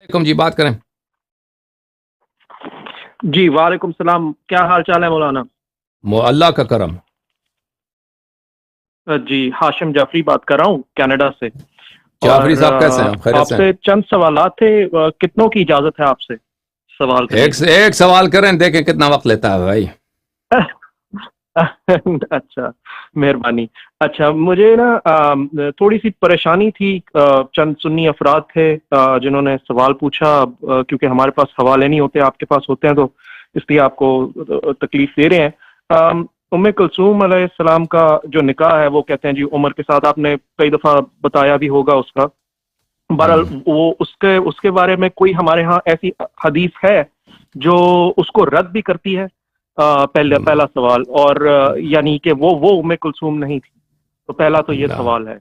جی بات کریں. جی وعلیکم السلام، کیا حال چال ہے مولانا؟ اللہ کا کرم. جی ہاشم جعفری بات کر رہا ہوں کینیڈا سے. جعفری صاحب کیسے ہیں؟ خیریت آپ سے سے چند سوالات تھے، کتنوں کی اجازت ہے آپ سے سوال کرنے کی؟ ایک سوال کریں، دیکھیں کتنا وقت لیتا ہے بھائی. اچھا مہربانی. اچھا مجھے نا تھوڑی سی پریشانی تھی، چند سنی افراد تھے جنہوں نے سوال پوچھا، کیونکہ ہمارے پاس حوالے نہیں ہوتے، آپ کے پاس ہوتے ہیں تو اس لیے آپ کو تکلیف دے رہے ہیں. ام کلثوم علیہ السلام کا جو نکاح ہے وہ کہتے ہیں جی عمر کے ساتھ، آپ نے کئی دفعہ بتایا بھی ہوگا اس کا. بہرحال وہ اس کے بارے میں کوئی ہمارے ہاں ایسی حدیث ہے جو اس کو رد بھی کرتی ہے؟ پہلا سوال. اور یعنی کہ وہ ام کلثوم نہیں تھی، تو پہلا تو یہ سوال ہے.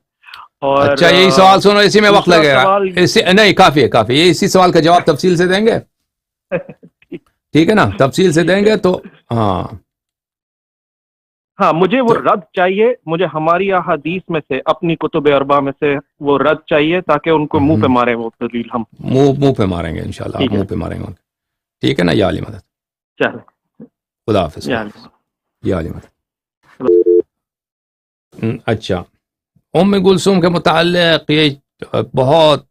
اور اچھا یہی سوال سنو، اسی میں وقت لگے گا. نہیں کافی ہے کافی، یہ اسی سوال کا جواب تفصیل سے دیں گے. ٹھیک ہے نا، تفصیل سے دیں گے تو. ہاں مجھے وہ رد چاہیے، مجھے ہماری احادیث میں سے، اپنی کتب اربعہ میں سے وہ رد چاہیے تاکہ ان کو منہ پہ مارے وہ دلیل. ہم منہ پہ ماریں گے انشاءاللہ، آپ منہ پہ ماریں گے. ٹھیک ہے نا، یا علی مدد. چلیں خدا حافظ. یا علی مدد. اچھا ام کلثوم کے متعلق یہ بہت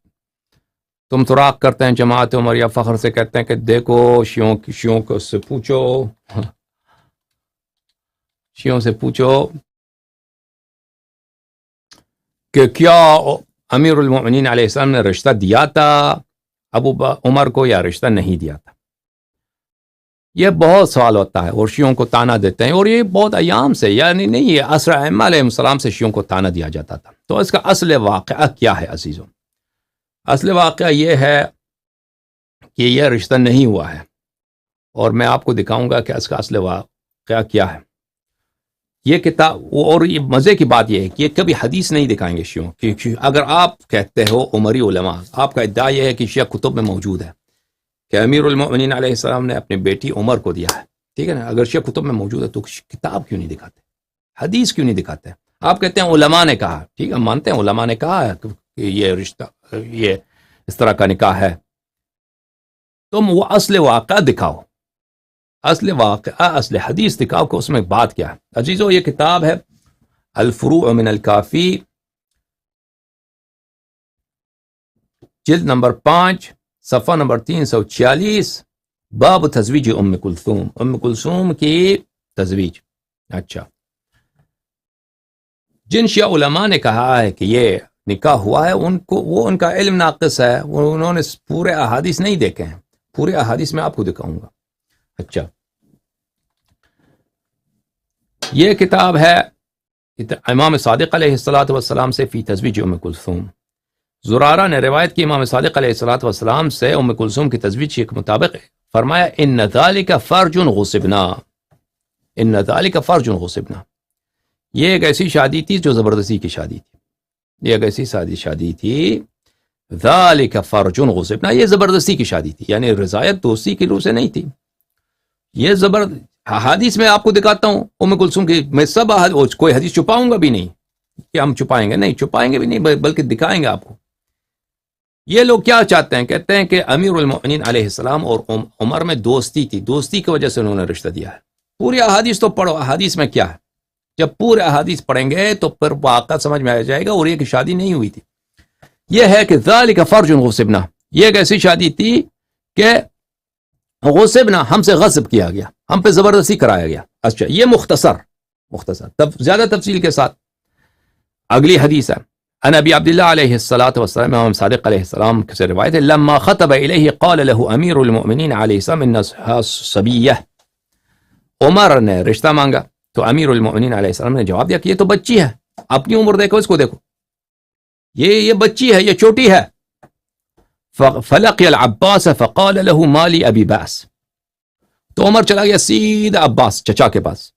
تم سراغ کرتے ہیں جماعت عمریہ، فخر سے کہتے ہیں کہ دیکھو شیعوں کو اس سے پوچھو، شیعوں سے پوچھو کہ کیا امیر المؤمنین علیہ السلام نے رشتہ دیا تھا عمر کو یا رشتہ نہیں دیا تھا. یہ بہت سوال ہوتا ہے اور شیعوں کو تانا دیتے ہیں، اور یہ بہت ایام سے، یعنی نہیں یہ عصر ائمہ علیہ السلام سے شیعوں کو تانا دیا جاتا تھا. تو اس کا اصل واقعہ کیا ہے عزیزوں؟ اصل واقعہ یہ ہے کہ یہ رشتہ نہیں ہوا ہے، اور میں آپ کو دکھاؤں گا کہ اس کا اصل واقعہ کیا ہے. یہ کتاب، اور یہ مزے کی بات یہ ہے کہ یہ کبھی حدیث نہیں دکھائیں گے شیعوں کی. اگر آپ کہتے ہو عمری علماء، آپ کا ادعا یہ ہے کہ شیعہ کتب میں موجود ہے کہ امیر المؤمنین علیہ السلام نے اپنی بیٹی عمر کو دیا ہے، ٹھیک ہے نا، اگر شیعہ کتب میں موجود ہے تو کتاب کیوں نہیں دکھاتے، حدیث کیوں نہیں دکھاتے؟ آپ کہتے ہیں علماء نے کہا، ٹھیک ہے مانتے ہیں علماء نے کہا ہے کہ یہ رشتہ، یہ اس طرح کا نکاح ہے. تم وہ اصل واقعہ دکھاؤ، اصل واقعہ، اصل حدیث دکھاؤ کہ اس میں بات کیا ہے. عزیزو یہ کتاب ہے الفروع من الکافی، جلد نمبر 5، صفحہ نمبر 346، باب تزویج ام کلثوم، ام کلثوم کی تزویج. اچھا جن شیعہ علماء نے کہا ہے کہ یہ نکاح ہوا ہے، ان کا علم ناقص ہے، انہوں نے پورے احادیث نہیں دیکھے ہیں. پورے احادیث میں آپ کو دکھاؤں گا. اچھا یہ کتاب ہے امام صادق علیہ السلام سے فی تزویج ام کلثوم. زرارہ نے روایت کی امام صادق علیہ السلام سے ام کلثوم کی تزویج کے مطابق فرمایا ان ذالک فرج غصبنا، ان ذالک فرج غصبنا. یہ ایک ایسی شادی تھی جو زبردستی کی شادی تھی، یہ ایک ایسی شادی تھی، ذالک فرج غصبنا، یہ زبردستی کی شادی تھی، یعنی رضایت دوستی کی روح سے نہیں تھی. یہ حدیث میں آپ کو دکھاتا ہوں ام کلثوم کی، میں سب کوئی حدیث چھپاؤں گا بھی نہیں کہ ہم چھپائیں گے، نہیں چھپائیں گے بھی نہیں، بلکہ دکھائیں گے آپ کو. یہ لوگ کیا چاہتے ہیں؟ کہتے ہیں کہ امیر المؤمنین علیہ السلام اور عمر میں دوستی تھی، دوستی کی وجہ سے انہوں نے رشتہ دیا ہے. پوری احادیث تو پڑھو، احادیث میں کیا ہے. جب پورے احادیث پڑھیں گے تو پھر واقعہ سمجھ میں آ جائے گا. اور یہ کہ شادی نہیں ہوئی تھی، یہ ہے کہ ذالک فرج غصبنا، یہ ایک ایسی شادی تھی کہ غصبنا، ہم سے غصب کیا گیا، ہم پہ زبردستی کرایا گیا. اچھا یہ مختصر زیادہ تفصیل کے ساتھ اگلی حدیث ہے. ان ابی عبداللہ علیہ السلام، امام صادق علیہ السلام سے روایت ہے، لما خطب الیہ قال له امیر المؤمنین علیہ السلام انها صبیہ. عمر نے رشتہ مانگا تو امیر المؤمنین علیہ السلام نے جواب دیا کہ یہ تو بچی ہے، اپنی عمر دیکھو، اس کو دیکھو، یہ بچی ہے، یہ چھوٹی ہے. فلقی العباس فقال له مالی ابی باس. تو عمر چلا گیا سیدھا عباس چچا کے پاس،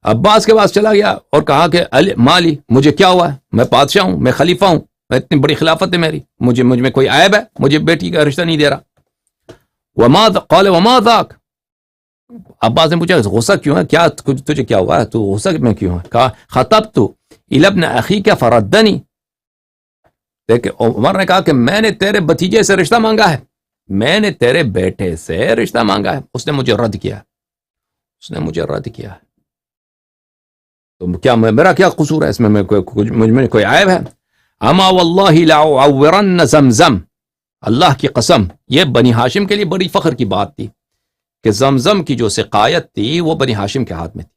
عباس کے پاس چلا گیا اور کہا کہ مالی، مجھے کیا ہوا ہے، میں بادشاہ ہوں، میں خلیفہ ہوں، میں اتنی بڑی خلافت ہے میری، مجھ میں کوئی عیب ہے، مجھے بیٹی کا رشتہ نہیں دے رہا. قال وما ذاک. عباس نے پوچھا غصہ کیوں ہے، کیا تجھے کیا ہوا ہے، تو غصہ میں کیوں ہے؟ کہا خطبت الی ابن اخیک فردنی. دیکھیں عمر نے کہا کہ میں نے تیرے بھتیجے سے رشتہ مانگا ہے، میں نے تیرے بیٹے سے رشتہ مانگا ہے، اس نے مجھے رد کیا، اس نے مجھے رد کیا ہے، تو کیا میرا کیا قصور ہے اس میں؟ مجھ میں کوئی عیب ہے؟ اما واللہ لأعورن زمزم، اللہ کی قسم یہ بنی ہاشم کے لیے بڑی فخر کی بات تھی کہ زمزم کی جو سقایت تھی وہ بنی ہاشم کے ہاتھ میں تھی،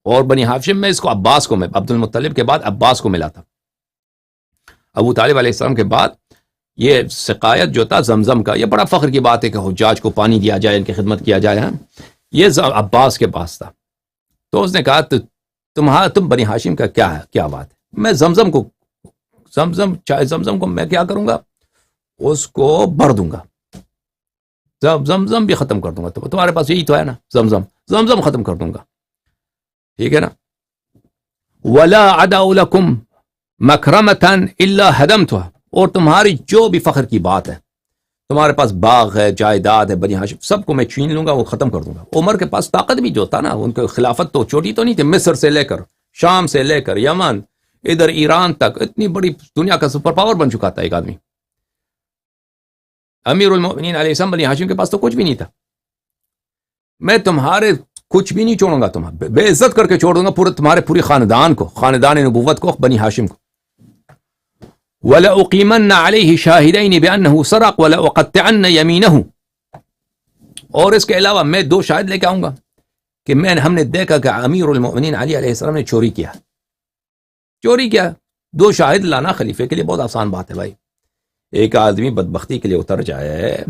اور بنی ہاشم میں اس کو عباس کو، میں عبد المطلب کے بعد عباس کو ملا تھا، ابو طالب علیہ السلام کے بعد یہ سقایت جو تھا زمزم کا، یہ بڑا فخر کی بات ہے کہ حجاج کو پانی دیا جائے، ان کی خدمت کیا جائے، یہ عباس کے پاس تھا۔ تو اس نے کہا تم بنی ہاشم کا کیا بات ہے، میں زمزم کو میں کیا کروں گا، اس کو بھر دوں گا، زمزم بھی ختم کر دوں گا، تو تمہارے پاس یہی تو ہے نا، زمزم ختم کر دوں گا، ٹھیک ہے نا۔ ولا عدا لکم مکرمتا الا ہدمتها، اور تمہاری جو بھی فخر کی بات ہے، تمہارے پاس باغ ہے، جائیداد ہے بنی ہاشم، سب کو میں چھین لوں گا، وہ ختم کر دوں گا۔ عمر کے پاس طاقت بھی جو تھا نا، ان کی خلافت تو چھوٹی تو نہیں تھی، مصر سے لے کر شام سے لے کر یمن ادھر ایران تک اتنی بڑی دنیا کا سپر پاور بن چکا تھا ایک آدمی۔ امیر المؤمنین علیہ السلام بنی ہاشم کے پاس تو کچھ بھی نہیں تھا، میں تمہارے کچھ بھی نہیں چھوڑوں گا، تمہیں بے عزت کر کے چھوڑ دوں گا، تمہارے پوری خاندان کو، خاندان نبوت کو، بنی ہاشم کو۔ وَلَأُقِيمَنَّ عَلَيْهِ شَاهِدَيْنِ بِأَنَّهُ سَرَقَ وَلَأُقَطِّعَنَّ يَمِينَهُ، اور اس کے علاوہ میں 2 شاہد لے کے آؤں گا کہ ہم نے دیکھا کہ امیر المؤمنین علی علیہ السلام نے چوری کیا۔ 2 شاہد لانا خلیفے کے لیے بہت آسان بات ہے بھائی، ایک آدمی بدبختی کے لیے اتر جائے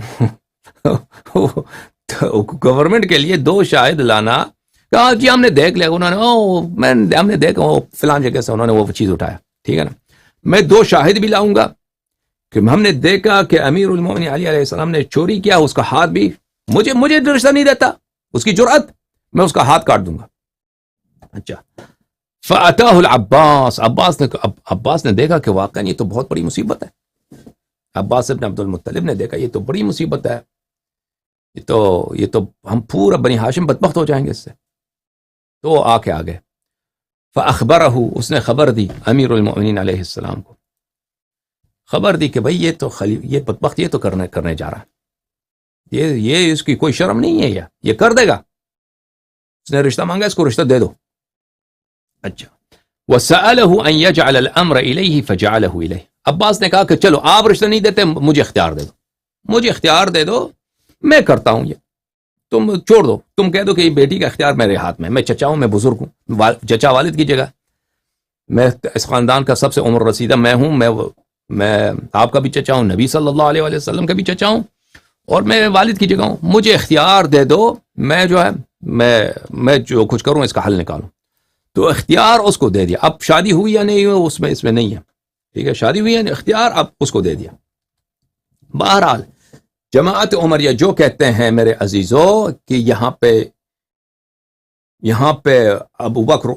گورنمنٹ کے لیے 2 شاہد لانا، کہا جی ہم نے دیکھ لیا، انہوں نے ہم نے دیکھا فلان جگہ سے انہوں نے وہ چیز اٹھایا، ٹھیک ہے نا، میں 2 شاہد بھی لاؤں گا کہ ہم نے دیکھا کہ امیر المؤمنین علی علیہ السلام نے چوری کیا، اس کا ہاتھ بھی مجھے رشتہ نہیں دیتا، اس کی جرأت، میں اس کا ہاتھ کاٹ دوں گا۔ اچھا، فَأَتَاهُ العباس، عباس نے دیکھا کہ واقعا یہ تو بہت بڑی مصیبت ہے، عباس ابن عبد المطلب نے دیکھا یہ تو بڑی مصیبت ہے، یہ تو ہم پورا بنی ہاشم بدبخت ہو جائیں گے اس سے، تو آ کے آگے فَأَخْبَرَهُ، اس نے خبر دی امیر المؤمنین علیہ السلام کو، خبر دی کہ بھئی یہ بدبخت یہ تو کرنے جا رہا ہے، یہ اس کی کوئی شرم نہیں ہے، یہ کر دے گا، اس نے رشتہ مانگا، اس کو رشتہ دے دو۔ اچھا، وَسَأَلَهُ أَن يَجْعَلَ الْأَمْرَ إِلَيْهِ فَجَعَلَهُ إِلَيْهِ، عباس نے کہا کہ چلو آپ رشتہ نہیں دیتے، مجھے اختیار دے دو، میں کرتا ہوں، یہ تم چھوڑ دو، تم کہہ دو کہ یہ بیٹی کا اختیار میرے ہاتھ میں چچا ہوں، میں بزرگ ہوں، چچا والد کی جگہ، میں اس خاندان کا سب سے عمر رسیدہ میں ہوں، میں آپ کا بھی چچا ہوں، نبی صلی اللہ علیہ وسلم کا بھی چچا ہوں، اور میں والد کی جگہ ہوں، مجھے اختیار دے دو، میں جو ہے میں جو کچھ کروں اس کا حل نکالوں۔ تو اختیار اس کو دے دیا، اب شادی ہوئی یا نہیں ہوئی اس میں نہیں ہے، ٹھیک ہے، شادی ہوئی یا نہیں، اختیار اب اس کو دے دیا۔ بہرحال جماعت عمریہ جو کہتے ہیں میرے عزیزو کہ یہاں پہ ابو بکر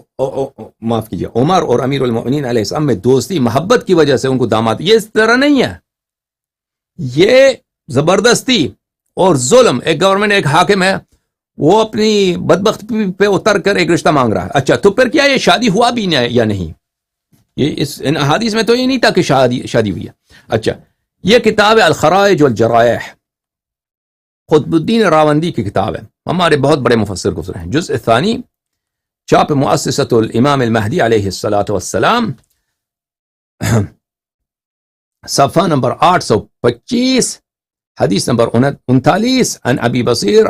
معاف کیجیے عمر اور امیر المؤمنین علیہ السلام میں دوستی محبت کی وجہ سے ان کو داماد، یہ اس طرح نہیں ہے، یہ زبردستی اور ظلم، ایک گورنمنٹ ایک حاکم ہے، وہ اپنی بدبخت پہ اتر کر ایک رشتہ مانگ رہا ہے۔ اچھا تو پھر کیا یہ شادی ہوا بھی یا نہیں؟ یہ ان احادیث میں تو یہ نہیں تھا کہ شادی ہوئی ہے۔ اچھا، یہ کتاب ہے الخرائج والجرائح، قطب الدین راوندی کی کتاب ہے، ہمارے بہت بڑے مفسر گزرے ہیں، جزء ثانی، چاپ مؤسسۃ الامام المہدی علیہ الصلاۃ والسلام، صفحہ نمبر 825، حدیث نمبر 39، عن ابی بصیر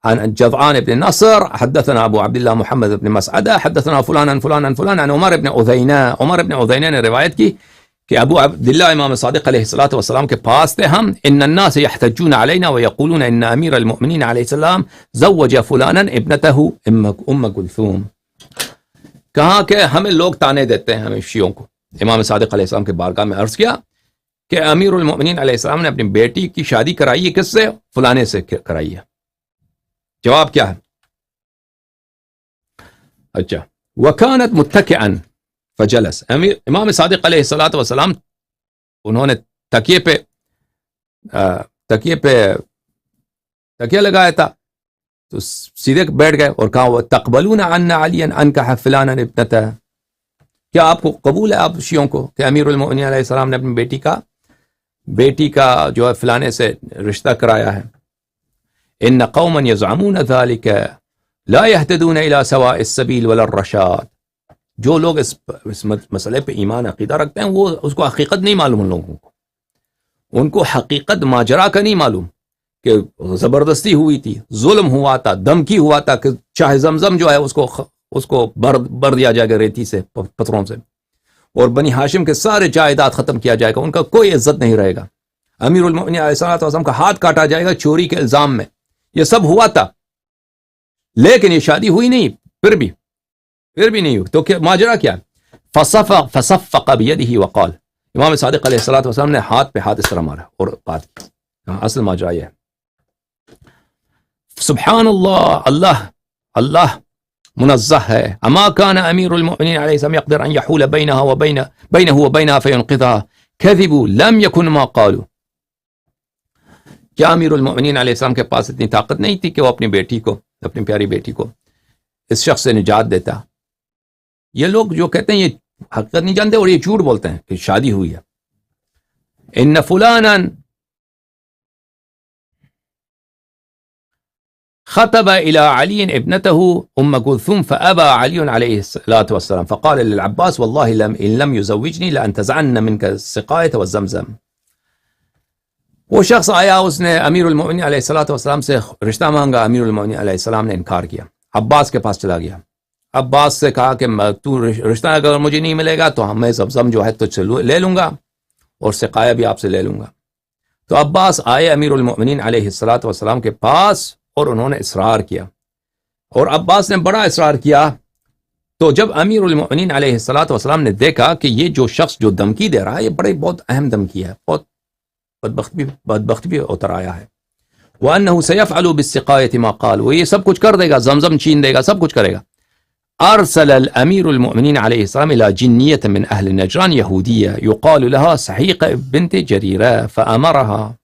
عن جذعان بن نصر حدثنا ابو عبد الله محمد بن مسعدہ حدثنا فلان عن فلان عن فلان عن عمر بن عذینہ نے روایت کی کہ ابو عبداللہ امام صادق علیہ الصلوۃ والسلام کے پاس تھے ہم، ان الناس يحتجون علينا ويقولون ان امیر المؤمنین علیہ السلام زوج فلانا ابنته ام کلثوم، کہا کہ ہمیں لوگ تانے دیتے ہیں، ہمیں شیعوں کو، امام صادق علیہ السلام کے بارگاہ میں عرض کیا کہ امیر المؤمنین علیہ السلام نے اپنی بیٹی کی شادی کرائی ہے، کس سے؟ فلانے سے کرائی ہے۔ جواب کیا ہے؟ اچھا، وکانت متکئا فجلس، امام صادق علیہ الصلوۃ والسلام انہوں نے تکیے لگایا تھا تو سیدھے بیٹھ گئے اور کہا تقبلون عنا علی انکح فلانا ابنتہ، کیا آپ کو قبول ہے آپ شیعوں کو کہ امیر المؤمنین علیہ السلام نے اپنی بیٹی کا جو ہے فلانے سے رشتہ کرایا ہے. ان قوما یزعمون ذلك لا يهتدون الى سواء السبيل ولا الرشاد. جو لوگ اس مسئلے پہ ایمان عقیدہ رکھتے ہیں وہ اس کو حقیقت نہیں معلوم. ان لوگوں کو ان کو حقیقت ماجرا کا نہیں معلوم کہ زبردستی ہوئی تھی, ظلم ہوا تھا, دھمکی ہوا تھا کہ چاہے زمزم جو ہے اس کو بر دیا جائے گا ریتی سے, پتھروں سے, اور بنی ہاشم کے سارے جائیداد ختم کیا جائے گا, ان کا کوئی عزت نہیں رہے گا. امیر المؤمنین علیہ الصلوۃ والسلام کا ہاتھ کاٹا جائے گا چوری کے الزام میں. یہ سب ہوا تھا لیکن یہ شادی ہوئی نہیں, پھر بھی نہیں ہوئی. تو ماجرا کیا؟ فصفق بیدہ وقال, امام صادق علیہ الصلوۃ والسلام نے ہاتھ پہ ہاتھ اس طرح مارا اور بات کی. اصل ماجرا یہ ہے. سبحان اللہ, اللہ منزہ ہے. اما كان امیر المؤمنین علیہ السلام يقدر ان يحول بينه وبينها فينقذها كذبوا لم يكن ما قالوا. کیا امیر المؤمنین علیہ السلام کے پاس اتنی طاقت نہیں تھی کہ وہ اپنی پیاری بیٹی کو اس شخص سے نجات دیتا؟ یہ لوگ جو کہتے ہیں یہ حقیقت نہیں جانتے اور یہ جھوٹ بولتے ہیں کہ شادی ہوئی ہے. ان فلانا خطب الى علي ابنته ام كلثوم فابى علي عليه الصلاه والسلام فقال للعباس والله ان لم يزوجني لانتزعن منك السقايه والزمزم. وہ شخص آیا, اس نے امیر المؤمنین علیہ الصلوۃ والسلام سے رشتہ مانگا. امیر المؤمنین علیہ السلام نے انکار کیا. عباس کے پاس چلا گیا. عباس سے کہا کہ تو رشتہ اگر مجھے نہیں ملے گا تو میں زمزم جو ہے تجھ سے لے لوں گا اور سقایا بھی آپ سے لے لوں گا. تو عباس آئے امیر المؤمنین علیہ الصلوۃ والسلام کے پاس اور انہوں نے اصرار کیا, اور عباس نے بڑا اصرار کیا. تو جب امیر المؤمنین علیہ الصلوۃ والسلام نے دیکھا کہ یہ جو شخص جو دھمکی دے رہا ہے یہ بہت اہم دھمکی ہے, بہت بدبخت بھی اتر آیا ہے. وَأَنَّهُ سَيَفْعَلُ بِالسِّقَايَةِ مَا قَالَ, وہ یہ سب کچھ کر دے گا, زمزم چھین دے گا, سب کچھ کرے گا. أرسل الأمير المؤمنين عليه السلام إلى جنية من أهل نجران يهودية يقال لها سحيقة بنت جريرة فأمرها.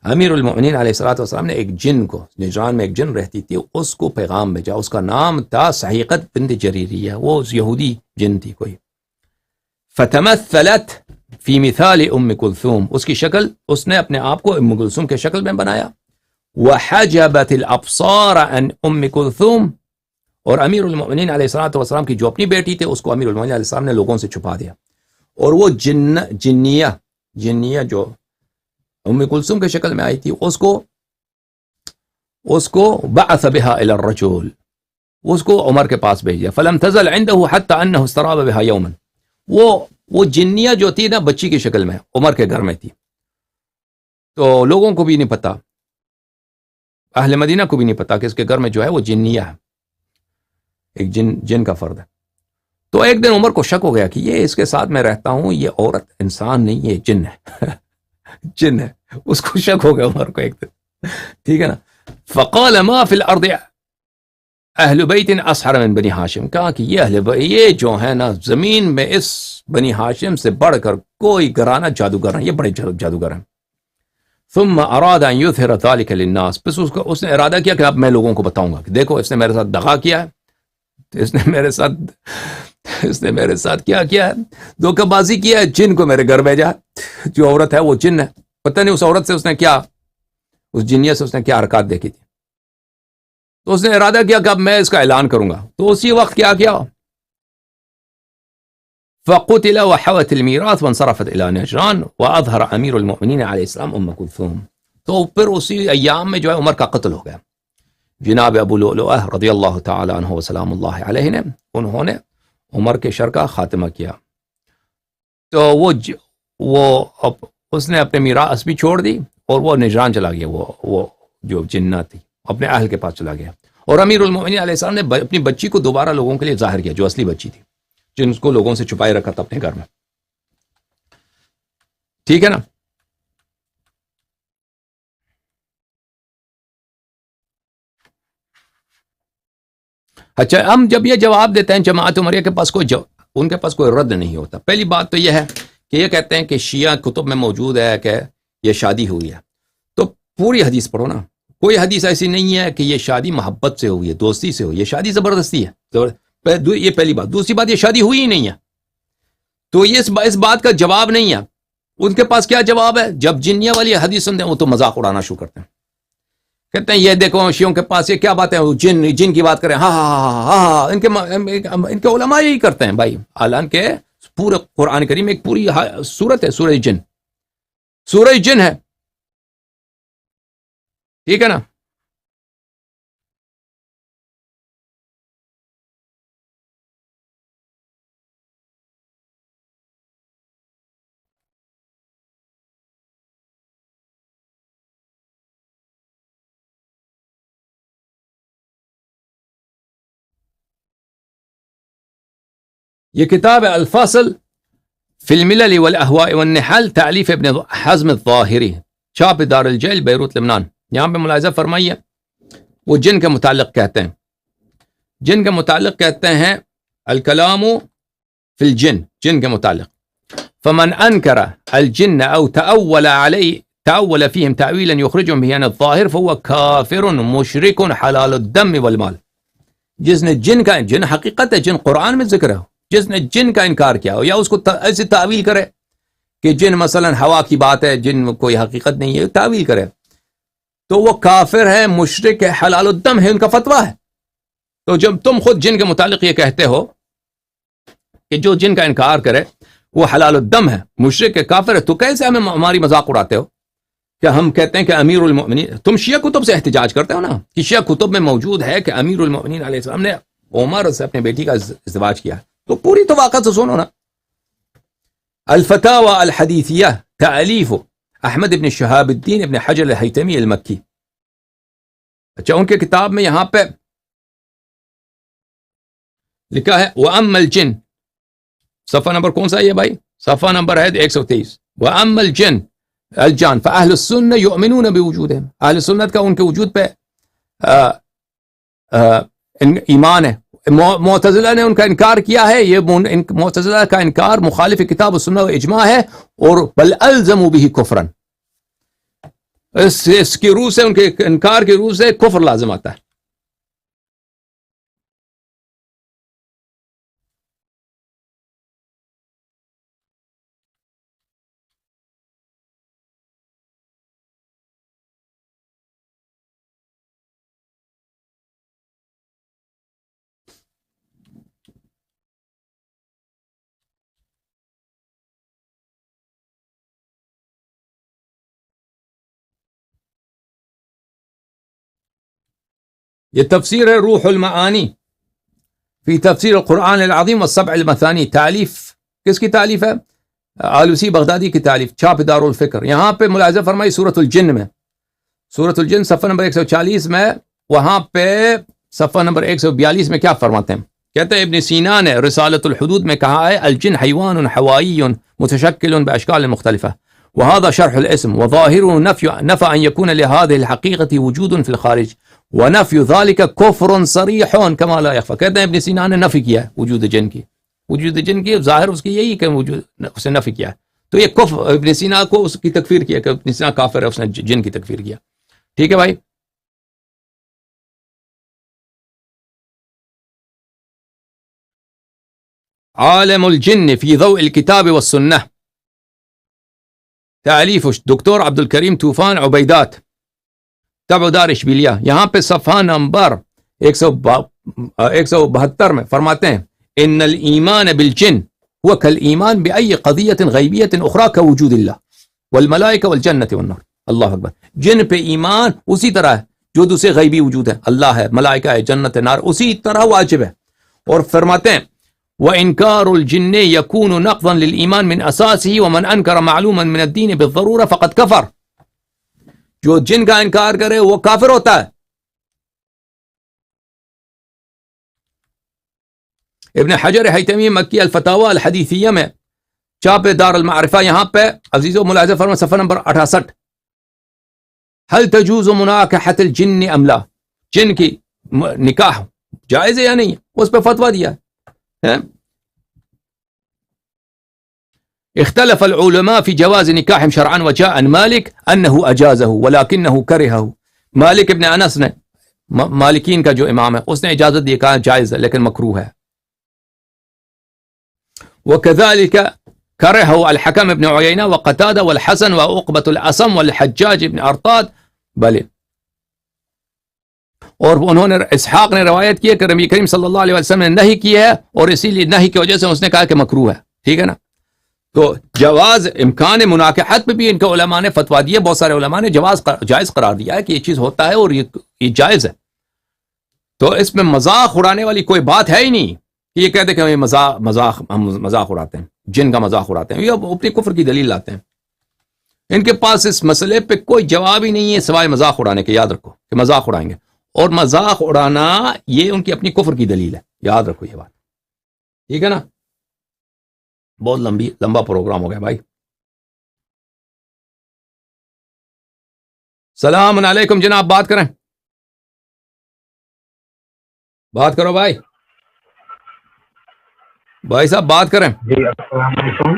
امیر المؤمنین علیہ الصلوۃ والسلام نے ایک جن کو, نجران میں ایک جن رہتی تھی, اس کو پیغام بھیجا. اس کا نام تھا سحیقت بنت جریریہ, وہ یہودی جن تھی کوئی. فتمثلت فی مثال ام کلثوم, اس کی شکل اس نے اپنے آپ کو ام کلثوم کے شکل میں بنایا. وحجبت الابصار عن ام کلثوم, اور امیر المؤمنین علیہ الصلوۃ والسلام کی جو اپنی بیٹی تھی اس کو امیر المؤمنین علیہ السلام نے لوگوں سے چھپا دیا. اور وہ جنیہ جو ام کلثوم کے شکل میں آئی تھی اس کو بعث بها الى الرجل, اس کو عمر کے پاس بھیج دیا. فلم تزل عنده حتى انه استراب بها يوما, وہ جنیہ جو تھی نا بچی کی شکل میں عمر کے گھر میں تھی. تو لوگوں کو بھی نہیں پتا, اہل مدینہ کو بھی نہیں پتا کہ اس کے گھر میں جو ہے وہ جنیہ ہے, ایک جن کا فرد ہے. تو ایک دن عمر کو شک ہو گیا کہ یہ اس کے ساتھ میں رہتا ہوں, یہ عورت انسان نہیں, یہ جن ہے جن ہے. اس کو شک ہو گیا عمر کو ایک دن, ٹھیک ہے نا. فقال ما فی الارض اہل بیت اسحر من بنی ہاشم, کہا کہ یہ جو ہے نا زمین میں اس بنی ہاشم سے بڑھ کر کوئی گھرانہ جادوگر ہے, یہ بڑے جادوگر ہیں. ثم اراد ان یظہر ذلک للناس, پس اس نے ارادہ کیا کہ اب میں لوگوں کو بتاؤں گا کہ دیکھو اس نے میرے ساتھ دغا کیا ہے, اس نے میرے ساتھ کیا ہے, دھوکہ بازی کیا ہے, جن کو میرے گھر بھیجا. جو عورت ہے وہ جن ہے, پتہ نہیں اس عورت سے اس نے کیا, اس جنیہ سے اس نے کیا حرکات دیکھی تھی. تو اس نے ارادہ کیا کہ اب میں اس کا اعلان کروں گا. تو اسی وقت کیا فقتل وحوت الميراث وانصرفت الى نجران واظهر امیر المؤمنین علیہ السلام ام کلثوم. تو پھر اسی ایام میں جو ہے عمر کا قتل ہو گیا. جناب ابو لؤلؤہ رضی اللہ تعالی عنہ وسلام اللہ علیہ نے انہوں نے عمر کے شر کا خاتمہ کیا. تو وہ اس نے اپنے میراث بھی چھوڑ دی اور وہ نجران چلا گیا, وہ جو جنہ تھی اپنے اہل کے پاس چلا گیا. اور امیر المؤمنین علیہ السلام نے اپنی بچی کو دوبارہ لوگوں کے لیے ظاہر کیا, جو اصلی بچی تھی, جن کو لوگوں سے چھپائے رکھا تھا اپنے گھر میں, ٹھیک ہے نا. اچھا, ہم جب یہ جواب دیتے ہیں جماعت عمریہ کے پاس ان کے پاس کوئی رد نہیں ہوتا. پہلی بات تو یہ ہے کہ یہ کہتے ہیں کہ شیعہ کتب میں موجود ہے کہ یہ شادی ہوئی ہے. تو پوری حدیث پڑھو نا, کوئی حدیث ایسی نہیں ہے کہ یہ شادی محبت سے ہوئی ہے, دوستی سے ہوئی. یہ شادی زبردستی ہے, یہ پہلی بات. دوسری بات, یہ شادی ہوئی ہی نہیں ہے, تو یہ اس بات کا جواب نہیں ہے. ان کے پاس کیا جواب ہے؟ جب جنیہ والی حدیث سنتے ہیں وہ تو مذاق اڑانا شروع کرتے ہیں، کہتے ہیں یہ دیکھو شیعوں کے پاس یہ کیا بات ہے، وہ جن کی بات کریں، ہاں ہاں ہاں ہاں، ان کے علماء یہی کرتے ہیں بھائی، حالانکہ پورے قرآن کریم ایک پوری سورت ہے، سورہ جن، سورہ جن ہے، ٹھیک ہے نا؟ یہ کتاب ہے الفاصل فی الملل والاہواء والنحل، تالیف ابن حزم الظاہری، چھاپ دار الجیل بیروت لبنان۔ یہاں پہ ملاحظہ فرمائیے، وہ جن کے متعلق کہتے ہیں، جن کے متعلق کہتے ہیں الکلام فی الجن، جن کے متعلق، فمن انکر الجن او تأول فیہم تأویلا یخرجهم به عن الظاہر فهو کافر مشرک حلال الدم والمال۔ جس نے جن حقیقت ہے، جن قرآن میں ذکر ہے، جس نے جن کا انکار کیا ہو یا اس کو ایسی تعویل کرے کہ جن مثلا ہوا کی بات ہے، جن کوئی حقیقت نہیں ہے، تعویل کرے، تو وہ کافر ہے، مشرک ہے، حلال الدم ہے، ان کا فتویٰ ہے۔ تو جب تم خود جن کے متعلق یہ کہتے ہو کہ جو جن کا انکار کرے وہ حلال الدم ہے، مشرک ہے، کافر ہے، تو کیسے ہماری مذاق اڑاتے ہو کہ ہم کہتے ہیں کہ امیر المؤمنین، تم شیعہ کتب سے احتجاج کرتے ہو نا کہ شیعہ کتب میں موجود ہے کہ امیر المؤمنین علیہ السلام نے عمر سے اپنے بیٹی کا ازدواج کیا، تو پوری تو واقعہ سے سنو نا۔ الفتاوى الحدیثیہ، تالیف احمد ابن شہاب الدین ابن حجر الہیتمی المکی۔ اچھا، ان کے کتاب میں یہاں پہ لکھا ہے وَأَمَّا الْجِنُّ، صفحہ نمبر کون سا ہے یہ بھائی؟ صفحہ نمبر ہے 123۔ وَأَمَّا الْجِنُّ، الجان، فَأَهْلُ السُّنَّةِ يُؤْمِنُونَ بِوُجُودِهِمْ، اہل سنت کا ان کے وجود پہ ایمان ہے۔ معتزلہ نے ان کا انکار کیا ہے، یہ معتزلہ کا انکار مخالف کتاب و سنت و اجماع ہے، اور بل الزموا به کفرن، اس کی روح سے، ان کے انکار کی روح سے کفر لازم آتا ہے۔ یہ تفسیر ہے روح المعانی فی تفسیر القرآن العظیم والسبع المثانی، تعلیف کس کی تعلیف ہے؟ آلوسی بغدادی کی تعلیف، چھاپ دار الفکر۔ یہاں پہ ملاحظہ فرمائی سورۃ الجن میں، سورۃ الجن صفحہ نمبر 140 میں، وہاں پہ صفحہ نمبر 142 میں کیا فرماتے ہیں؟ کہتے ہیں ابن سینا نے رسالۃ الحدود میں کہا ہے الجن حیوان حوائی متشکل باشکال مختلفہ، وهذا شرح الاسم وظاهره نفى ان يكون لهذه الحقيقة وجود في الخارج ونفي ذلك كفر صريح كما لا يخفى۔ کہتے ہیں ابن سینا نے نفی کیا ہے وجود جن کی، وجود جن کی ظاہر اس کی یہی کہ وجود اسے نفی کیا ہے، تو یہ کفر، ابن سینا کو اس کی تکفیر کیا کہ ابن سینا کافر ہے، اس نے جن کی تکفیر کیا۔ ٹھیک ہے بھائی؟ عالم الجن فی ضوء الکتاب والسنہ، تعلیف دکتور عبد الکریم طوفان عبیدات، طبع دار اشبیلیہ۔ یہاں پہ صفحہ نمبر 172 میں فرماتے ہیں ان الایمان بالجن هو كالایمان بأي قضیة غیبیة اخرى كوجود اللہ والملائکہ والجنة والنار۔ اللہ اکبر۔ جن پہ ایمان اسی طرح ہے جو دوسرے غیبی وجود ہے، اللہ ہے، ملائکہ ہے، جنت ہے، نار، اسی طرح واجب ہے۔ اور فرماتے ہیں وَإِنْكَارُ الْجِنِّ يَكُونُ نَقْضًا لِلْإِيمَانِ مِنْ أَسَاسِهِ وَمَنْ أَنْكَرَ مَعْلُومًا مِنَ الدِّينِ بِالضَّرُورَةِ فَقَدْ كَفَرَ۔ جو جن کا انکار کرے وہ کافر ہوتا ہے۔ ابن حجر حیتمی مکی الفتاوی الحدیثیہ میں، چھاپ دار المعرفہ، یہاں پہ عزیزو ملاحظہ فرما صفحہ نمبر 68، هل تجوز مناکحة الجن ام لا، جن کی نکاح جائز ہے یا نہیں، اس پہ فتویٰ دیا ہے۔ اختلف العلماء في جواز نکاح شرعا وجاء عن مالك انه اجازه ولكنه كرهه۔ مالک ابن انس نے، مالکین کا جو امام ہے، اس نے اجازت دی، کہا جائز ہے لیکن مکروہ ہے۔ وكذلك کرہو الحکم ابن عیینہ وقتادہ والحسن وعقبۃ الاسم والحجاج ابن ارطاد. بھلے اور انہوں نے اسحاق نے روایت کی ہے کہ نبی کریم صلی اللہ علیہ وسلم نے نہیں کی ہے اور اسی لیے نہیں کی وجہ سے اس نے کہا کہ مکروہ ہے. ٹھیک ہے نا. تو جواز امکان مناکحت پہ بھی ان کے علماء نے فتویٰ دیا, بہت سارے علماء نے جائز قرار دیا ہے کہ یہ چیز ہوتا ہے اور یہ جائز ہے. تو اس میں مذاق اڑانے والی کوئی بات ہے ہی نہیں کہ یہ کہتے کہ ہم مذاق اڑاتے ہیں, جن کا مذاق اڑاتے ہیں. یہ اپنی کفر کی دلیل لاتے ہیں. ان کے پاس اس مسئلے پہ کوئی جواب ہی نہیں ہے سوائے مذاق اڑانے کے. یاد رکھو کہ مذاق اڑائیں گے, اور مذاق اڑانا یہ ان کی اپنی کفر کی دلیل ہے. یاد رکھو یہ بات. ٹھیک ہے نا. بہت لمبا پروگرام ہو گیا بھائی. السلام علیکم جناب, بات کریں, بات کرو بھائی. بھائی صاحب بات کریں. جی السلام علیکم.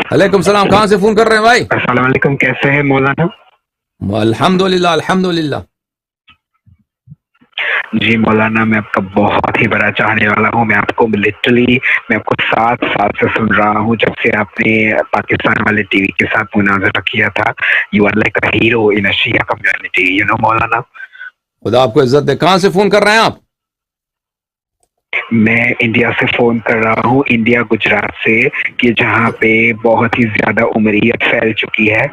وعلیکم السلام. کہاں سے فون کر رہے ہیں بھائی؟ السلام علیکم, کیسے ہیں مولانا؟ الحمدللہ الحمدللہ. جی مولانا, میں آپ کا بہت ہی بڑا چاہنے والا ہوں. میں آپ کو لٹرلی میں آپ کو 7 سال سے سن رہا ہوں, جب سے آپ نے پاکستان والے ٹی وی کے ساتھ مناظرہ کیا تھا. You are like a hero in Shia community, you know maulana. خدا آپ کو عزت دے. کہاں سے فون کر رہے ہیں آپ؟ میں انڈیا سے فون کر رہا ہوں, انڈیا گجرات سے, کہ جہاں پہ بہت ہی زیادہ عمریت پھیل چکی ہے.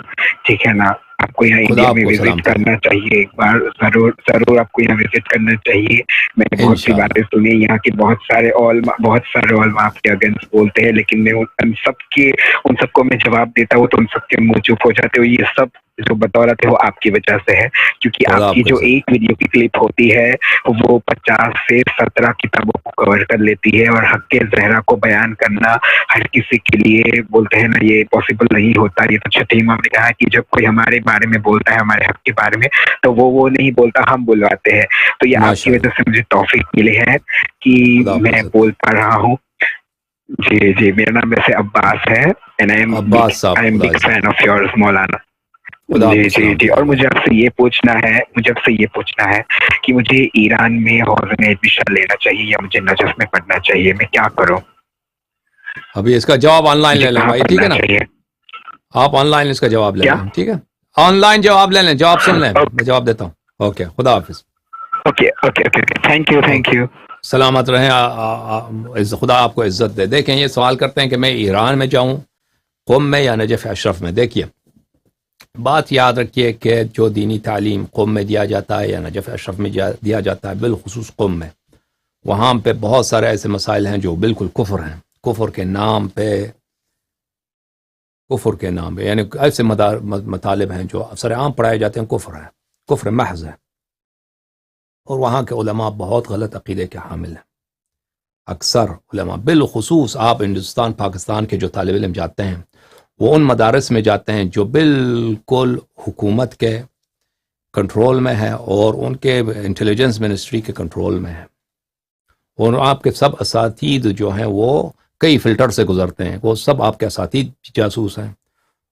ٹھیک ہے نا. آپ کو یہاں انڈیا میں وزٹ کرنا چاہیے ایک بار, ضرور آپ کو یہاں وزٹ کرنا چاہیے. میں نے بہت سی باتیں سنی یہاں کی, بہت سارے علماء آپ کے اگینسٹ بولتے ہیں, لیکن میں ان سب کو میں جواب دیتا ہوں تو ان سب کے منہ چپ ہو جاتے ہو. یہ سب جو بدولت ہے وہ آپ کی وجہ سے ہے, کیونکہ آپ کی جو ایک ویڈیو کی کلپ ہوتی ہے وہ 50 سے 17 کتابوں کو کور کر لیتی ہے, اور حق زہرا کو بیان کرنا ہر کسی کے لیے بولتے ہیں نا یہ پاسبل نہیں ہوتا. یہ تو چھٹے امام نے کہا کہ جب کوئی ہمارے بارے میں بولتا ہے, ہمارے حق کے بارے میں, تو وہ نہیں بولتا, ہم بلواتے ہیں. تو یہ آپ کی وجہ سے مجھے توفیق ملی ہے کہ میں بول پا رہا ہوں. جی میرا نام ویسے عباس ہے, and I am big fan of yours مولانا. جی اور مجھے آپ سے یہ پوچھنا ہے کہ مجھے ایران میں حوض میں ایڈمیشن لینا چاہیے یا مجھے نجف میں پڑھنا چاہیے, میں کیا کروں؟ ابھی اس کا جواب آن لائن لے لیں بھائی. ٹھیک ہے نا, آپ آن لائن اس کا جواب لے لیں. ٹھیک ہے, آن لائن جواب لے لیں, جواب سن لیں, میں جواب دیتا ہوں. اوکے, خدا حافظ. Okay thank you. سلامت رہیں, خدا آپ کو عزت دے. دیکھیں یہ سوال کرتے ہیں کہ میں ایران میں جاؤں, قم میں یا نجف اشرف میں. دیکھیے بات یاد رکھیے کہ جو دینی تعلیم قم میں دیا جاتا ہے یا نجف اشرف میں دیا جاتا ہے, بالخصوص قم میں, وہاں پہ بہت سارے ایسے مسائل ہیں جو بالکل کفر ہیں. کفر کے نام پہ یعنی ایسے مطالب ہیں جو سر عام پڑھائے جاتے ہیں, کفر محض ہے. اور وہاں کے علماء بہت غلط عقیدے کے حامل ہیں. اکثر علماء, بالخصوص آپ ہندوستان پاکستان کے جو طالب علم جاتے ہیں وہ ان مدارس میں جاتے ہیں جو بالکل حکومت کے کنٹرول میں ہے اور ان کے انٹیلیجنس منسٹری کے کنٹرول میں ہے. اور آپ کے سب اساتید جو ہیں وہ کئی فلٹر سے گزرتے ہیں. وہ سب آپ کے اساتید جاسوس ہیں,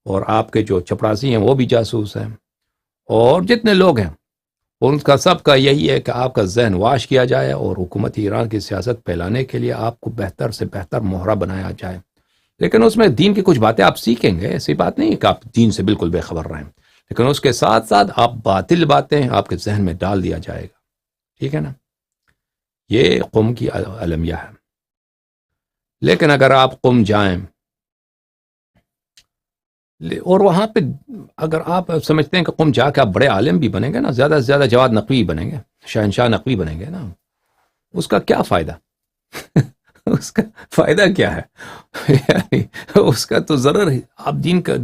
اور آپ کے جو چپراسی ہیں وہ بھی جاسوس ہیں, اور جتنے لوگ ہیں ان کا سب کا یہی ہے کہ آپ کا ذہن واش کیا جائے اور حکومت ایران کی سیاست پھیلانے کے لیے آپ کو بہتر سے بہتر مہرہ بنایا جائے. لیکن اس میں دین کی کچھ باتیں آپ سیکھیں گے, ایسی بات نہیں کہ آپ دین سے بالکل بے خبر رہیں, لیکن اس کے ساتھ ساتھ آپ باطل باتیں آپ کے ذہن میں ڈال دیا جائے گا. ٹھیک ہے نا, یہ قم کی المیہ ہے. لیکن اگر آپ قم جائیں اور وہاں پہ اگر آپ سمجھتے ہیں کہ قم جا کے آپ بڑے عالم بھی بنیں گے نا, زیادہ سے زیادہ جواد نقوی بنیں گے, شہنشاہ نقوی بنیں گے نا, اس کا کیا فائدہ؟ اس کا فائدہ کیا ہے؟ اس کا تو ضرر ہے. آپ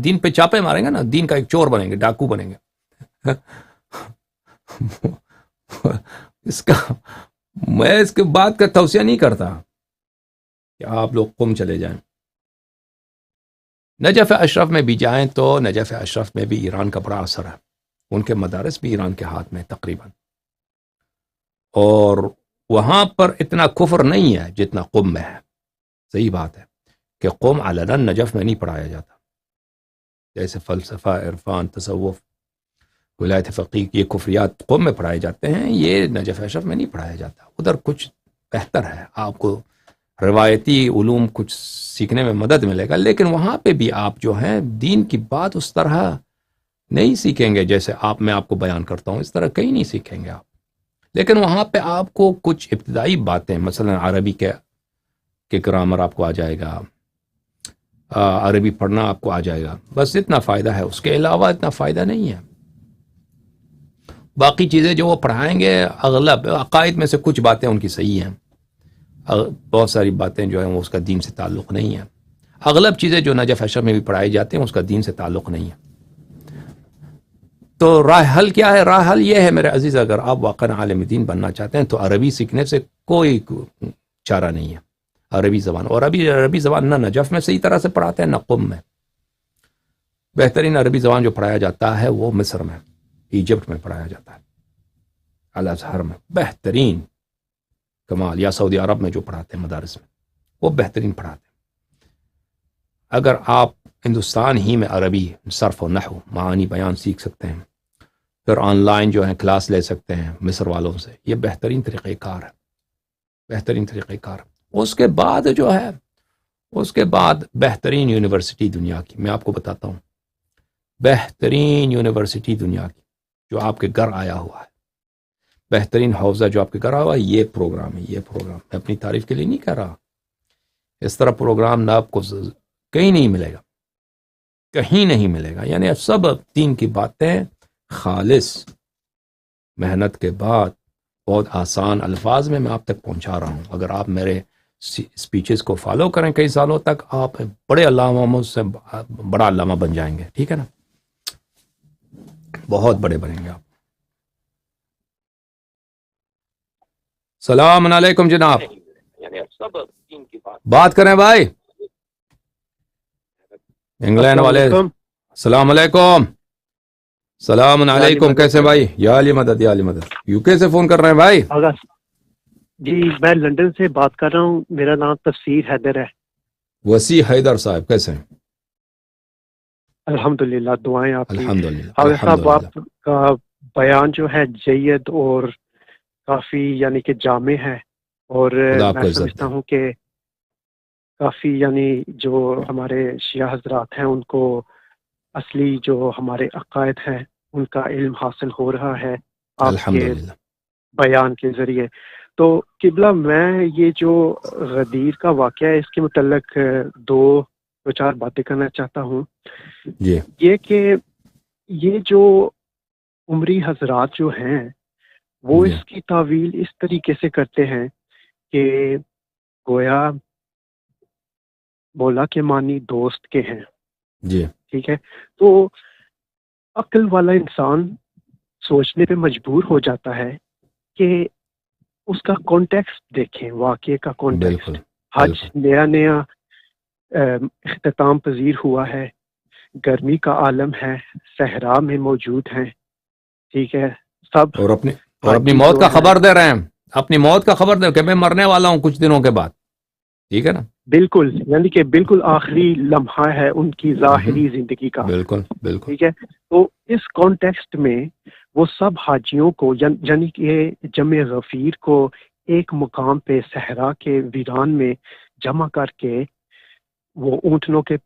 دین پہ چاپے ماریں گے نا, دین کا ایک چور بنیں گے, ڈاکو بنیں گے. میں اس کے بات کا توصیہ نہیں کرتا کہ آپ لوگ قم چلے جائیں. نجف اشرف میں بھی جائیں تو نجف اشرف میں بھی ایران کا بڑا اثر ہے, ان کے مدارس بھی ایران کے ہاتھ میں تقریباً, اور وہاں پر اتنا کفر نہیں ہے جتنا قم میں ہے. صحیح بات ہے کہ قم علنا نجف میں نہیں پڑھایا جاتا, جیسے فلسفہ, عرفان, تصوف, ولایت فقیہ, یہ کفریات قم میں پڑھائے جاتے ہیں, یہ نجف اشرف میں نہیں پڑھایا جاتا. ادھر کچھ بہتر ہے, آپ کو روایتی علوم کچھ سیکھنے میں مدد ملے گا، لیکن وہاں پہ بھی آپ جو ہیں دین کی بات اس طرح نہیں سیکھیں گے جیسے میں آپ کو بیان کرتا ہوں، اس طرح کہیں نہیں سیکھیں گے آپ. لیکن وہاں پہ آپ کو کچھ ابتدائی باتیں، مثلا عربی کے گرامر آپ کو آ جائے گا، عربی پڑھنا آپ کو آ جائے گا، بس اتنا فائدہ ہے، اس کے علاوہ اتنا فائدہ نہیں ہے. باقی چیزیں جو وہ پڑھائیں گے اغلب عقائد میں سے کچھ باتیں ان کی صحیح ہیں، بہت ساری باتیں جو ہیں وہ اس کا دین سے تعلق نہیں ہے. اغلب چیزیں جو نجف اشرف میں بھی پڑھائی جاتی ہیں اس کا دین سے تعلق نہیں ہے. تو راہ حل کیا ہے؟ راہ حل یہ ہے میرے عزیز، اگر آپ واقعا عالم دین بننا چاہتے ہیں تو عربی سیکھنے سے کوئی چارہ نہیں ہے. عربی زبان، اور عربی زبان نہ نجف میں صحیح طرح سے پڑھاتے ہیں نہ قم میں. بہترین عربی زبان جو پڑھایا جاتا ہے وہ مصر میں، ایجپٹ میں پڑھایا جاتا ہے، الازہر میں بہترین کمال، یا سعودی عرب میں جو پڑھاتے ہیں مدارس میں وہ بہترین پڑھاتے ہیں. اگر آپ ہندوستان ہی میں عربی صرف و نحو معانی بیان سیکھ سکتے ہیں، پھر آن لائن جو ہے کلاس لے سکتے ہیں مصر والوں سے، یہ بہترین طریقہ کار ہے، بہترین طریقہ کار. اس کے بعد جو ہے، اس کے بعد بہترین یونیورسٹی دنیا کی میں آپ کو بتاتا ہوں، بہترین یونیورسٹی دنیا کی جو آپ کے گھر آیا ہوا ہے، بہترین حوزہ جو آپ کے گھر آیا ہوا ہے، یہ پروگرام ہے. یہ پروگرام میں اپنی تعریف کے لیے نہیں کہہ رہا، اس طرح پروگرام نہ آپ کو کہیں نہیں ملے گا، کہیں نہیں ملے گا. یعنی سب دین کی باتیں خالص محنت کے بعد بہت آسان الفاظ میں آپ تک پہنچا رہا ہوں. اگر آپ میرے سپیچز کو فالو کریں کئی سالوں تک، آپ بڑے علامہ سے بڑا علامہ بن جائیں گے. ٹھیک ہے نا، بہت بڑے بنیں گے آپ. السلام علیکم جناب، بات کریں بھائی انگلینڈ والے. السلام علیکم. السلام علیکم، کیسے بھائی؟ یا علی مدد، یا علی مدد. یو کے سے فون کر رہے ہیں بھائی؟ جی میں لندن سے بات کر رہا ہوں، میرا نام تفسیر حیدر ہے. وسیع حیدر صاحب کیسے ہیں؟ الحمدللہ، دعائیں آپ کی. الحمدللہ. حاضر صاحب، آپ کا بیان جو ہے جید اور کافی یعنی کہ جامع ہے، اور میں سمجھتا ہوں کہ کافی یعنی جو ہمارے شیعہ حضرات ہیں ان کو اصلی جو ہمارے عقائد ہیں ان کا علم حاصل ہو رہا ہے آپ کے بیان کے ذریعے. تو قبلہ، میں یہ جو غدیر کا واقعہ ہے اس کے متعلق دو چار باتیں کرنا چاہتا ہوں. یہ کہ یہ جو عمری حضرات جو ہیں وہ اس کی تعویل اس طریقے سے کرتے ہیں کہ گویا مولا کے معنی دوست کے ہیں. جی ٹھیک ہے، تو عقل والا انسان سوچنے پہ مجبور ہو جاتا ہے کہ اس کا کانٹیکسٹ دیکھیں، واقعے کا کانٹیکسٹ. حج نیا اختتام پذیر ہوا ہے، گرمی کا عالم ہے، صحرا میں موجود ہیں. ٹھیک ہے، سب اور اپنی موت کا خبر دے رہے ہیں، اپنی موت کا خبر دے کہ میں مرنے والا ہوں کچھ دنوں کے بعد. ٹھیک ہے نا، بالکل، یعنی کہ بالکل آخری لمحہ ہے ان کی ظاہری زندگی کا. بالکل بالکل. ٹھیک ہے، تو اس کانٹیکسٹ میں وہ سب حاجیوں کو یعنی کہ جمع غفیر کو ایک مقام پہ صحرا کے ویران میں جمع کر کے وہ اونٹنوں کے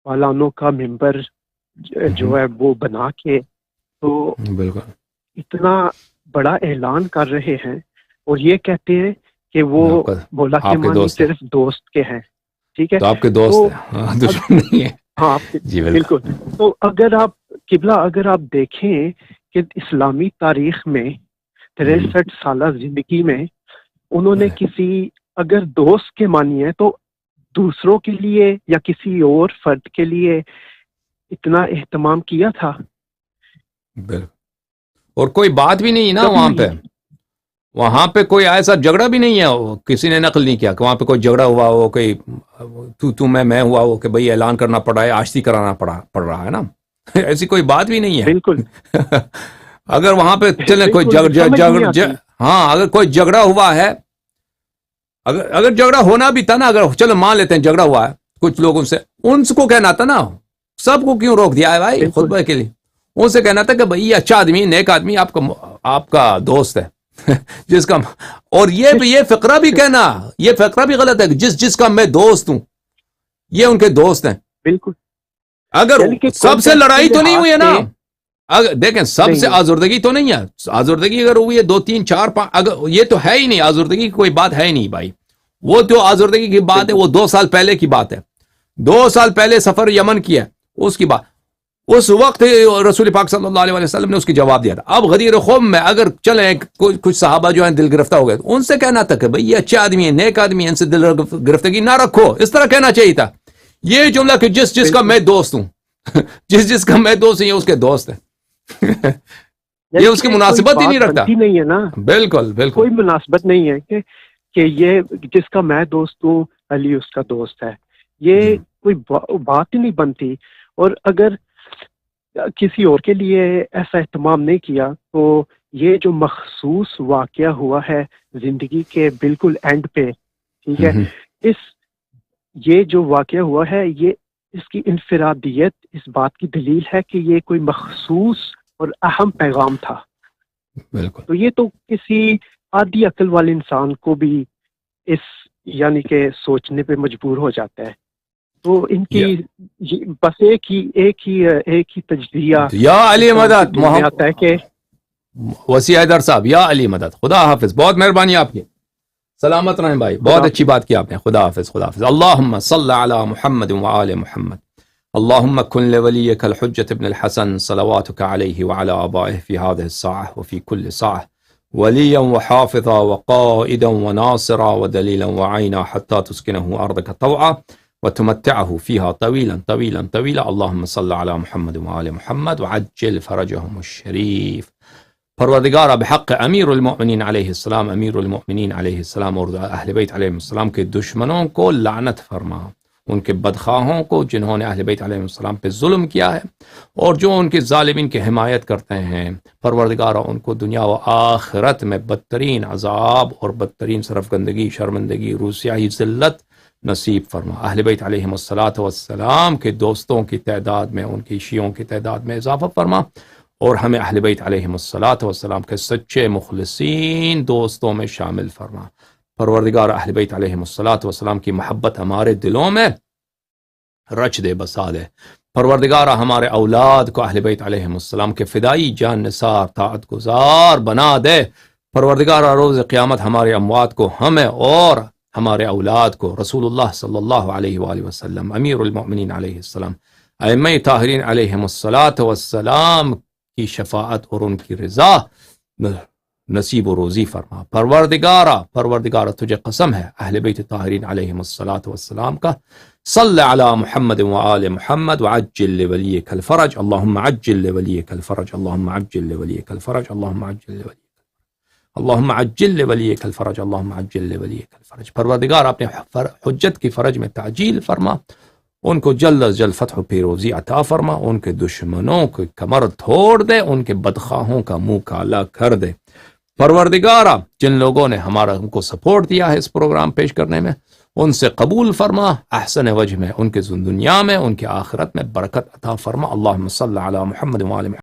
پالانوں کا ممبر جو ہے وہ بنا کے تو بالکل اتنا بڑا اعلان کر رہے ہیں، اور یہ کہتے ہیں کہ وہ مولا کے معنی صرف دوست کے ہیں. ٹھیک ہے، تو آپ کے دوست ہیں، دشمن نہیں ہے. ہاں جی بالکل. تو اگر آپ قبلہ اگر آپ دیکھیں کہ اسلامی تاریخ میں 63 سالہ زندگی میں انہوں نے کسی اگر دوست کے معنی ہے تو دوسروں کے لیے یا کسی اور فرد کے لیے اتنا اہتمام کیا تھا. اور کوئی بات بھی نہیں نا وہاں پہ کوئی ایسا جھگڑا بھی نہیں ہے، کسی نے نقل نہیں کیا کہ وہاں پہ کوئی جھگڑا ہوا ہو، کوئی تو میں ہوا ہو کہ بھئی اعلان کرنا پڑا ہے، آشتی کرانا پڑ رہا ہے نا. ایسی کوئی بات بھی نہیں ہے. بالکل. اگر وہاں پہ چلے کوئی ہاں اگر کوئی جھگڑا ہوا ہے، اگر جھگڑا ہونا بھی تھا نا، اگر چلو مان لیتے ہیں جھگڑا ہوا ہے کچھ لوگوں سے، ان کو کہنا تھا نا، سب کو کیوں روک دیا ہے بھائی خطبہ کے لیے؟ ان سے کہنا تھا کہ بھئی اچھا آدمی، نیک آدمی، آپ کا دوست ہے. جس کا، اور یہ فقرہ بھی کہنا، یہ فقرہ بھی غلط ہے، جس کا میں دوست ہوں، یہ ان کے دوست ہیں. بالکل. اگر سب سے لڑائی تو نہیں ہوئی ہے نا، دیکھیں سب سے آزردگی تو نہیں ہے، آزردگی اگر ہوئی ہے 2 3 4 5، اگر یہ تو ہے ہی نہیں، آزردگی کی کوئی بات ہے ہی نہیں بھائی. وہ تو آزردگی کی بات ہے، وہ 2 سال پہلے کی بات ہے. 2 سال پہلے سفر یمن کیا، اس کی بات، اس وقت رسول پاک صلی اللہ علیہ وسلم نے اس کی جواب دیا تھا. اب غدیر خم میں اگر چلیں کچھ صحابہ جو ہیں دل گرفتہ ہو گئے، ان سے کہنا تھا کہ بھئی یہ اچھے آدمی ہیں، نیک آدمی ہیں، ان سے دل گرفتگی نہ رکھو، اس طرح کہنا چاہیے تھا. یہ جملہ کہ جس کا میں دوست ہوں، جس کا میں دوست ہوں، یہ اس کے دوست ہیں. یہ اس کی مناسبت ہی نہیں رکھتا. نہیں ہے نا، بالکل کوئی مناسبت نہیں ہے کہ یہ جس کا میں دوست ہوں علی اس کا دوست ہے، یہ کوئی بات ہی نہیں بنتی. اور اگر کسی اور کے لیے ایسا اہتمام نہیں کیا تو یہ جو مخصوص واقعہ ہوا ہے زندگی کے بالکل اینڈ پہ، ٹھیک ہے، یہ جو واقعہ ہوا ہے، یہ اس کی انفرادیت اس بات کی دلیل ہے کہ یہ کوئی مخصوص اور اہم پیغام تھا. بالکل. تو یہ تو کسی عادی عقل والے انسان کو بھی اس یعنی کہ سوچنے پہ مجبور ہو جاتا ہے. تو ان کی بس ایک ہی تجزیہ یا علی مدد آتا ہے کہ وسیع حیدر صاحب، یا علی مدد. خدا حافظ، بہت مہربانی آپ کی، سلامت رہیں بھائی، بہت اچھی بات کی آپ نے. خدا حافظ، خدا حافظ. اللہم صل علی محمد وآل محمد. اللهم كن لوليك الحجة ابن الحسن صلواتك عليه وعلى آبائه في هذه الساعة وفي كل ساعة وليا وحافظا وقائدا وناصرا ودليلا وعينا حتى تسكنه أرضك طوعا وتمتعه فيها طويلا طويلا طويلا. اللهم صل على محمد وآل محمد وعجل فرجهم الشريف. پروردگارہ بحق امیر المؤمنین علیہ السلام، امیر المؤمنین علیہ السلام اور اہل بیت علیہ السلام کے دشمنوں کو لعنت فرما، ان کے بدخواہوں کو جنہوں نے اہل بیت علیہ السلام پہ ظلم کیا ہے اور جو ان کے ظالمین کی حمایت کرتے ہیں. پروردگارہ ان کو دنیا و آخرت میں بدترین عذاب اور بدترین سرفگندگی، شرمندگی، رسوائی، ذلت نصیب فرما. اہل بیت علیہ السلام کے دوستوں کی تعداد میں، ان کی شیعوں کی تعداد میں اضافہ فرما، اور ہمیں اہل بیت علیہ السلام کے سچے مخلصین دوستوں میں شامل فرما. پروردگار اہل بیت علیہ السلام کی محبت ہمارے دلوں میں رچ دے، بسا دے. پروردگار ہمارے اولاد کو اہل بیت علیہ السلام کے فدائی، جان نثار، طاعت گزار بنا دے. پروردگار روز قیامت ہمارے اموات کو، ہمیں اور ہمارے اولاد کو رسول اللہ صلی اللہ علیہ وآلہ وسلم، امیر المؤمنین علیہ السلام، ائمہ طاہرین علیہ السلام کی شفاعت اور ان کی رضا نصیب و روزی فرما. پروردگارہ تجھے قسم ہے اہل بیت طاہرین علیہ السلام کا. صل علی محمد وآل محمد وعجل لولیک الفرج. اللہم عجل لولیک الفرج، اللہم عجل لولیک الفرج، اللہم عجل لولیک، اللہم عجل لولیک الفرج، اللہم عجل لولیک الفرج. پروردگار اپنے حجت کی فرج میں تعجیل فرما، ان کو جلد از جلد فتح و پیروزی عطا فرما، ان کے دشمنوں کو کمر توڑ دے، ان کے بدخواہوں کا منہ کالا کر دے. پروردگارہ جن لوگوں نے ہم کو سپورٹ دیا ہے اس پروگرام پیش کرنے میں، ان سے قبول فرما، احسن وجہ میں، ان کے دنیا میں، ان کے آخرت میں برکت عطا فرما. اللہم صل علی محمد وآل محمد.